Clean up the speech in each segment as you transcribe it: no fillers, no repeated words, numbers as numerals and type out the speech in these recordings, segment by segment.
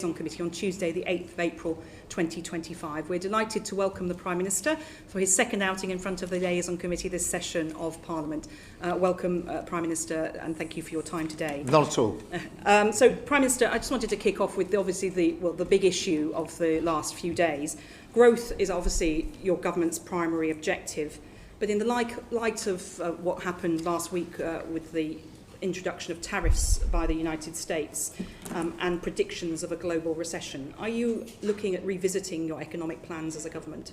Liaison Committee on Tuesday, the 8th of April 2025. We're delighted to welcome the Prime Minister for his second outing in front of the Liaison Committee this session of Parliament. Welcome, Prime Minister, and thank you for your time today. Not at all. So, Prime Minister, I just wanted to kick off with obviously the big issue of the last few days. Growth is obviously your government's primary objective, but in the light of what happened last week with the introduction of tariffs by the United States and predictions of a global recession, are you looking at revisiting your economic plans as a government?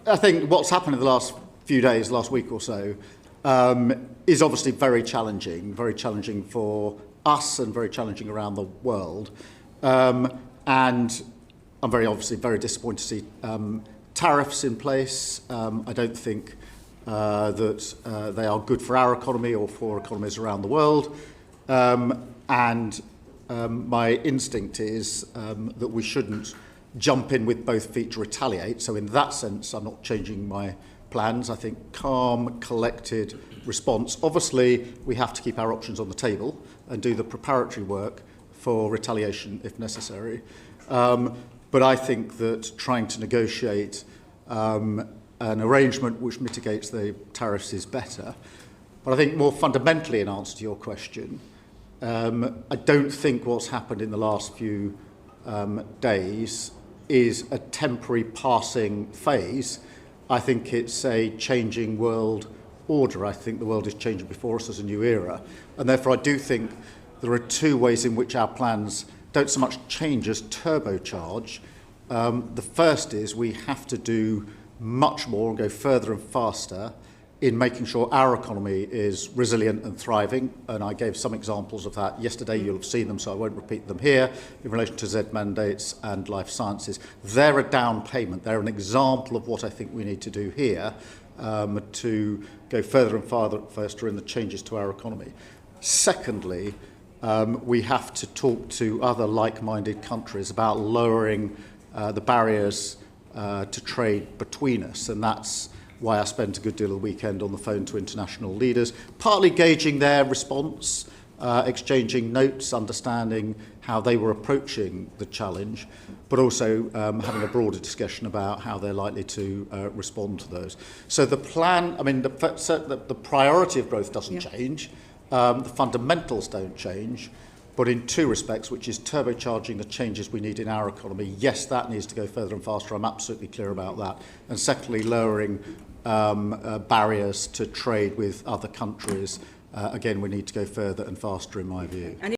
I think what's happened in the last few days, last week or so, is obviously very challenging for us and very challenging around the world. And I'm very disappointed to see tariffs in place. I don't think that they are good for our economy or for economies around the world. My instinct is that we shouldn't jump in with both feet to retaliate. So in that sense, I'm not changing my plans. I think calm, collected response. Obviously, we have to keep our options on the table and do the preparatory work for retaliation if necessary. But I think that trying to negotiate an arrangement which mitigates the tariffs is better. But I think more fundamentally, in answer to your question, I don't think what's happened in the last few days is a temporary passing phase. I think it's a changing world order. I think the world is changing before us as a new era. And therefore, I do think there are two ways in which our plans don't so much change as turbocharge. The first is we have to do much more and go further and faster in making sure our economy is resilient and thriving. And I gave some examples of that yesterday. You'll have seen them, so I won't repeat them here, in relation to Z mandates and life sciences. They're a down payment. They're an example of what I think we need to do here to go further and faster in the changes to our economy. Secondly, we have to talk to other like-minded countries about lowering the barriers to trade between us, and that's why I spent a good deal of the weekend on the phone to international leaders, partly gauging their response, exchanging notes, understanding how they were approaching the challenge, but also having a broader discussion about how they're likely to respond to those. So the plan, the priority of growth doesn't change, the fundamentals don't change, but in two respects, which is turbocharging the changes we need in our economy. Yes, that needs to go further and faster. I'm absolutely clear about that. And secondly, lowering barriers to trade with other countries. Again, we need to go further and faster, in my view.